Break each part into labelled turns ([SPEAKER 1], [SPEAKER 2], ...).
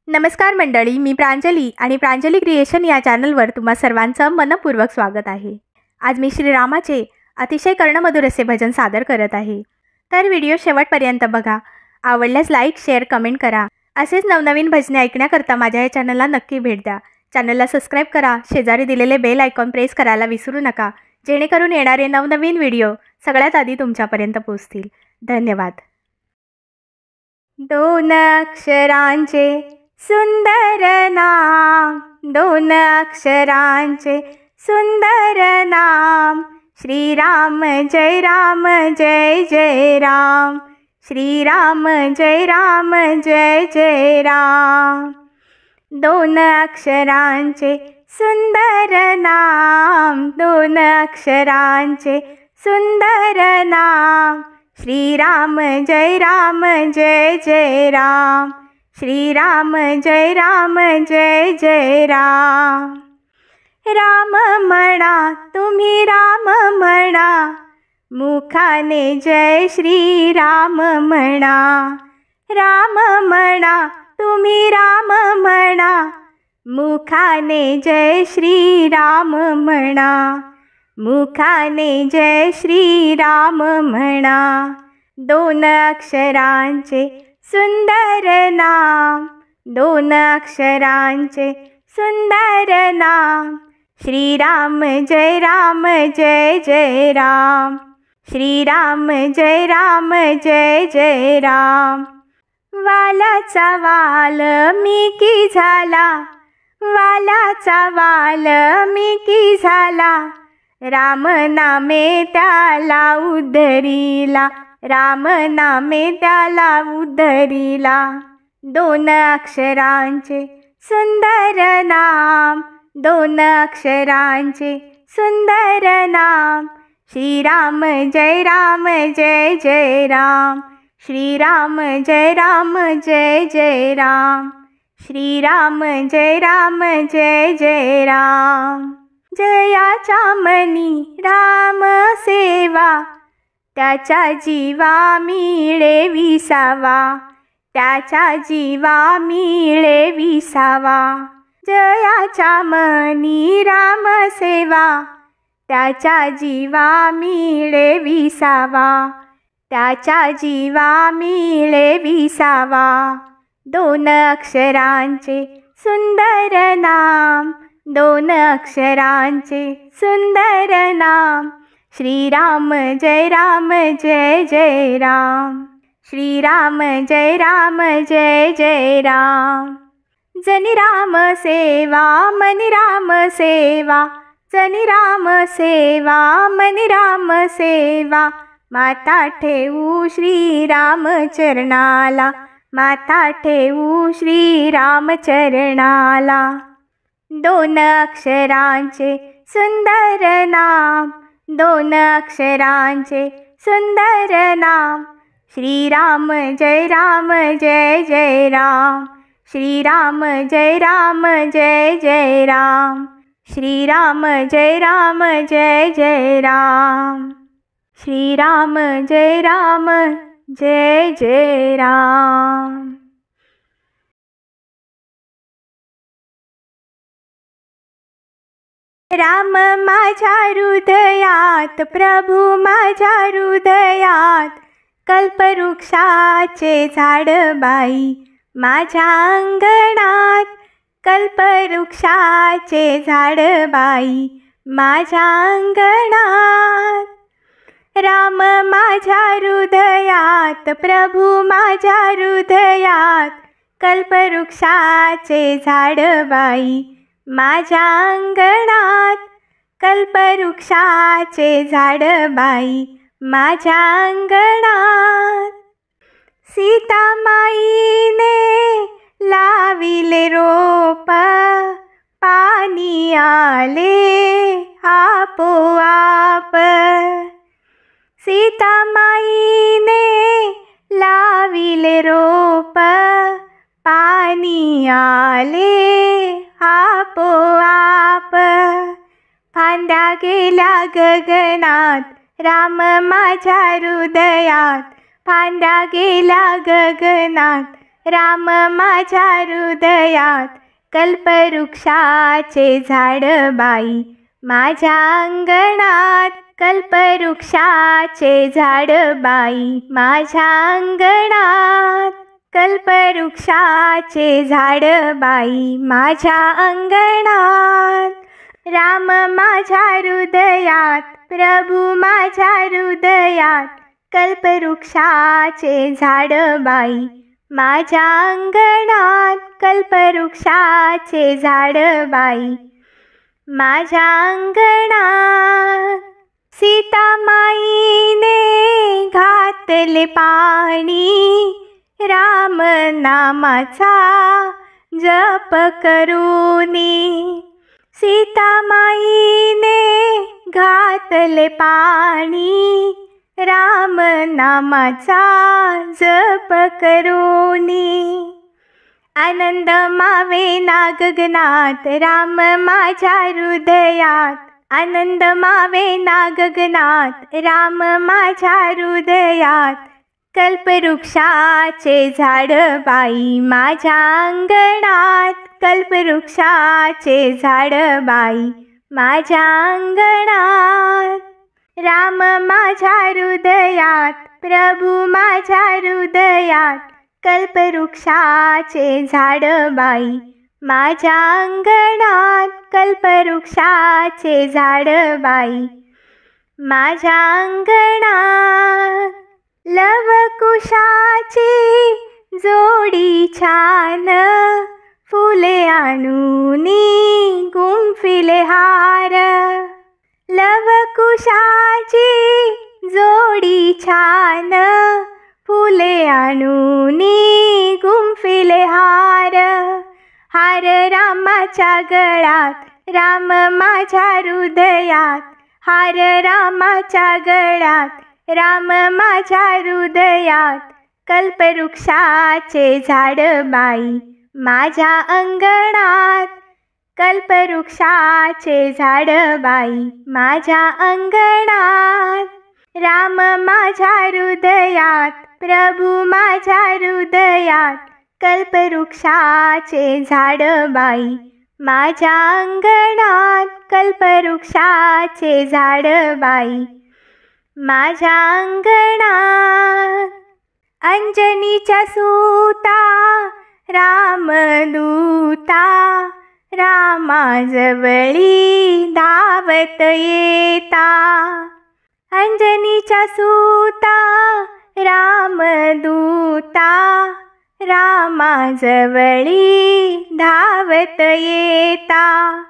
[SPEAKER 1] नमस्कार मंडळी, मी प्रांजली आणि प्रांजली क्रिएशन या चॅनलवर तुम्हा सर्वांचं मनपूर्वक स्वागत आहे। आज मी श्रीरामाचे अतिशय कर्णमधुर असे भजन सादर करत आहे। तर व्हिडिओ शेवटपर्यंत बघा। आवडल्यास लाईक, शेअर, कमेंट करा। असेच नवनवीन भजने ऐकण्याकरता माझ्या या चॅनलला नक्की भेट द्या। चॅनलला सबस्क्राइब करा, शेजारी दिलेले बेल आयकॉन प्रेस करायला विसरू नका, जेणेकरून येणारे नवनवीन व्हिडिओ सगळ्यात आधी तुमच्यापर्यंत पोहोचतील। धन्यवाद। दोन अक्षरांचे सुंदर नाम, दोन अक्षरांचे सुंदर नाम, श्रीराम जय राम जय जय राम, श्रीराम जय राम जय जय राम। दोन अक्षरांचे सुंदर नाम, दोन अक्षरांचे सुंदर नाम, श्रीराम जय राम जय जय राम, श्रीराम जय राम जय जय राम। राम म्हणा तुम्ही राम म्हणा, मुखाने जय श्रीराम म्हणा। राम म्हणा तुम्ही राम म्हणा, मुखाने जय श्रीराम म्हणा, मुखाने जय श्रीराम म्हणा। दोन अक्षरांचे सुंदर नाम, दोन अक्षरांचे सुंदर नाम, श्रीराम जय राम जय जय राम, श्रीराम जय राम जय जय राम। वालाचा वाल्मिकी झाला, वालाचा वाल्मिकी झाला, राम नामे त्याला उद्धरिला, राम नामे त्याला उद्धरिला। दोन अक्षरांचे सुंदर नाम, दोन अक्षरांचे सुंदर नाम, श्रीराम जय राम जय जय राम, श्रीराम जय राम जय जय राम, श्रीराम जय राम जय जय राम। जयाच्या मनी राम सेवा, त्याच्या जीवा मिळे विसावा, त्याच्या जीवा मिळे विसावा। जयाच्या मनी राम सेवा, त्याच्या जीवा मिळे विसावा, त्याच्या जीवा मिळे विसावा। दोन अक्षरांचे सुंदर नाम, दोन अक्षरांचे सुंदर नाम, श्रीराम जय राम जय जय राम, श्रीराम जय राम जय जय राम। जनी राम सेवा मनी राम सेवा, जनी राम सेवा मनी राम सेवा, माता ठेवू श्रीराम चरणाला, माता ठेवू श्रीराम चरणाला। दोन अक्षरांचे सुंदर नाम, दोन अक्षरांचे सुंदर नाम, श्रीराम जय राम जय जय राम, श्रीराम जय राम जय जय राम, श्रीराम जय राम जय जय राम, श्रीराम जय राम जय जय राम। राम माझ्या हृदयात, प्रभू माझ्या हृदयात, कल्पवृक्षाचे झाड बाई माझ्या अंगणात, कल्पवृक्षाचे झाड बाई माझ्या अंगणात। राम माझ्या हृदयात, प्रभू माझ्या हृदयात, कल्पवृक्षाचे झाड बाई माझ्या अंगणात, कल्पवृक्षाचे झाड बाई माझ्या अंगणात। सीतामाईने लाविले रोप, पाणी आले आपोआप, सीतामाईने लाविले रोप, पाणी आले आपोआप। फांद्या गेल्या गगनात, राम माझ्या हृदयात, फांद्या गेल्या गगनात, राम माझ्या हृदयात कल्पवृक्षाचे झाड बाई, माझ्या अंगणात कल्पवृक्षाचे झाड बाई, माझ्या अंगणात कल्पवृक्षाचे झाड बाई, माझ्या अंगणात. राम माझ्या हृदयात, प्रभू माझ्या हृदयात कल्पवृक्षाचे झाड बाई, माझ्या अंगणात कल्पवृक्षाचे झाड बाई, माझ्या अंगणात. सीतामाईने घातले पाणी, राम नामाचा जप करूनी. सीतामाईने घातले पाणी, राम नामाचा जप करूनी. आनंद मावे ना गगनात, राम माझ्या हृदयात. आनंद मावे ना गगनात, राम माझ्या हृदयात. कल्पवृक्षाचे झाड बाई, माझ्या अंगणात कल्पवृक्षाचे झाड बाई, माझ्या अंगणात. राम माझ्या हृदयात, प्रभू माझ्या हृदयात कल्पवृक्षाचे झाड बाई, माझ्या अंगणात कल्पवृक्षाचे झाड बाई, माझ्या अंगणात. लवकुशाची जोडी छान, फुले आणूनी गुंफिले हार. लवकुशाची जोडी छान, फुले आणूनी गुंफिले हार. हार रामाच्या गळ्यात, राम माझ्या हृदयात. हार रामाच्या गळ्यात, राम माझ्या हृदयात. कल्पवृक्षाचे झाड बाई, माझ्या अंगणात. कल्पवृक्षाचे झाड बाई, माझ्या अंगणात. राम माझ्या हृदयात, प्रभू माझ्या हृदयात. कल्पवृक्षाचे झाड बाई, माझ्या अंगणात. कल्पवृक्षाचे झाड बाई, माझ्या अंगणात. अंजनीच्या सूता रामदूता, रामाजवळी धावत येता. अंजनीच्या सूता रामदूता, रामाजवळी धावत येता.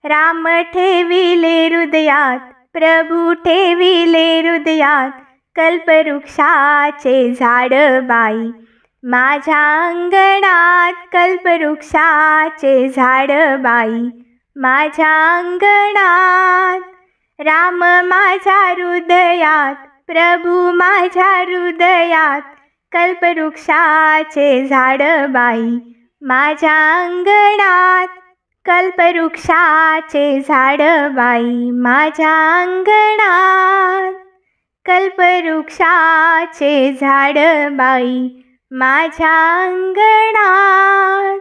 [SPEAKER 1] राम ठेविले हृदयात, प्रभू ठेविले हृदयात. कल्पवृक्षाचे झाड बाई, माझ्या अंगणात. कल्पवृक्षाचे झाड बाई, माझ्या अंगणात. राम माझ्या हृदयात, प्रभू माझ्या हृदयात. कल्पवृक्षाचे झाड बाई, माझ्या अंगणात. कल्पवृक्षाचे झाड बाई, माझ्या अंगणात. कल्पवृक्षाचे झाड बाई, माझ्या अंगणात.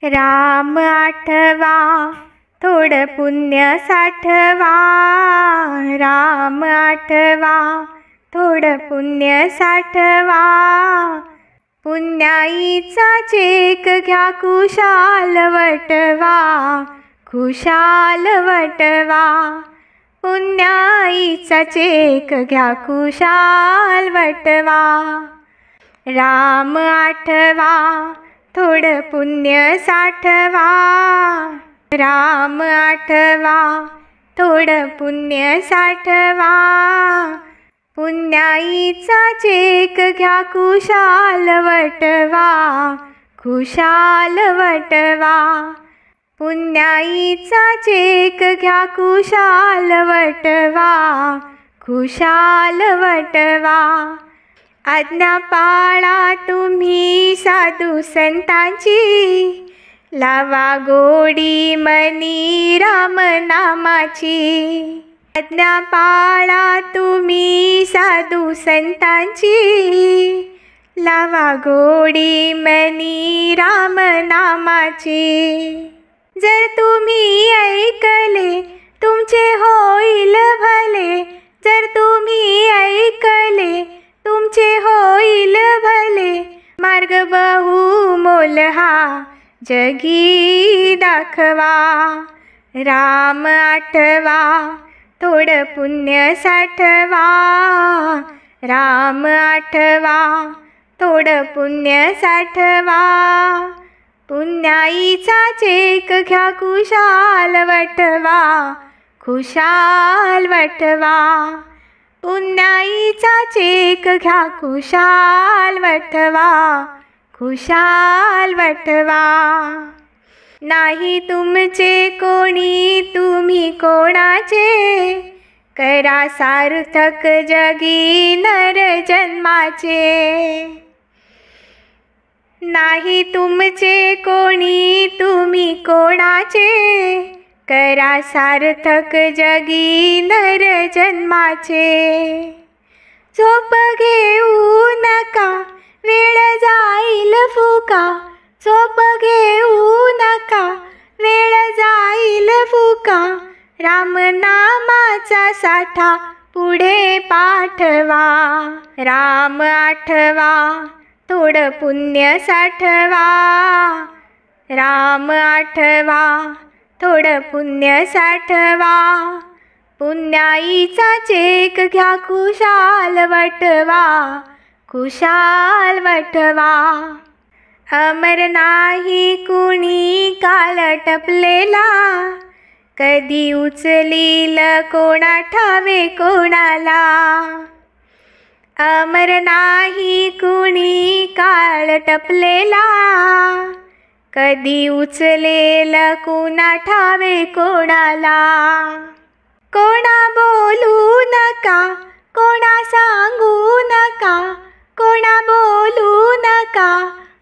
[SPEAKER 1] राम आठवा, थोडं पुण्य साठवा. राम आठवा, थोडं पुण्य साठवा. पुण्याईचा चेक घ्या कुशाल वटवा. कुशाल वटवा. पुण्याईचा चेक घ्या कुशाल वटवा. राम आठवा, थोडं पुण्य साठवा. राम आठवा, थोडं पुण्य साठवा. पुण्याईचा चेक घ्या कुशाल वटवा. कुशाल वटवा. पुण्याईचा चेक घ्या कुशाल वटवा. कुशाल वटवा. आज्ञा पाळा तुम्ही साधू संतांची. लावा गोडी मनी राम नामाची. आज्ञा पाळा तुम्ही साधू संतांची, लावा गोडी मनी राम नामाची। जर तुम्ही ऐकले तुमचे होईल भले, जर तुम्ही ऐकले तुमचे होईल भले। मार्ग बहुमोल हा जगी दाखवा, राम आठवा थोडं पुण्य साठवा, राम आठवा थोडं पुण्य साठवा। पुण्याईचा चेक घ्या खुशाल वटवा, खुशाल वटवा। पुण्याईचा चेक घ्या खुशाल वटवा, खुशाल वटवा। नाही तुमचे कोणी तुम्ही कोणाचे, करा सार्थक जगी नर जन्माचे। नाही तुमचे कोणी तुम्ही कोणाचे, करा सार्थक जगी नर जन्माचे। झोप घेऊ नका वेळ जाईल फुका, झोप घेऊ नका वेळ जाईल फुका। राम नामाचा साठा पुढे पाठवा, राम आठवा थोडं पुण्य साठवा, राम आठवा थोडं पुण्य साठवा। पुण्याईचा चेक घ्या खुशाल वटवा, खुशाल वटवा। अमर नाही कुणी काल टपलेला, कधी उचलील कोणा ठावे कोणाला। अमर नाही कुणी काळ टपलेला, कधी उचलेल कोणा ठावे कोणाला। कोणा बोलू नका कोणा सांगू नका, कोणा बोलू नका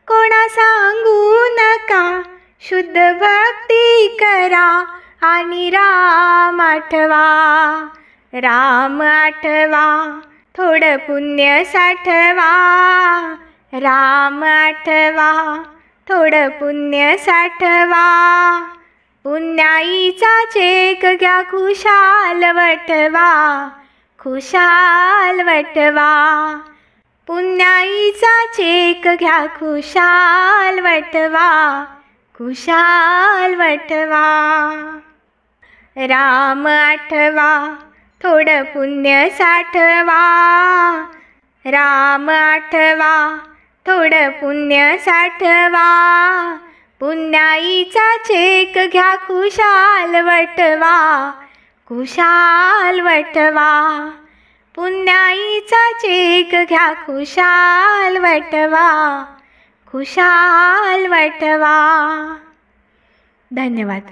[SPEAKER 1] कोणा सांगू नका। शुद्ध भक्ती करा आणि राम आठवा, राम आठवा थोडं पुण्य साठवा, राम आठवा थोडं पुण्य साठवा। पुण्याईचा चेक घ्या खुशाल वटवा, खुशाल वटवा। पुण्याईचा चेक घ्या खुशाल वटवा, खुशाल वटवा। राम आठवा थोडं पुण्य साठवा, राम आठवा थोडं पुण्य साठवा। पुण्याईचा चेक घ्या खुशाल वटवा, खुशाल वटवा। पुण्याईचा चेक घ्या खुशाल वटवा, खुशाल वटवा। धन्यवाद।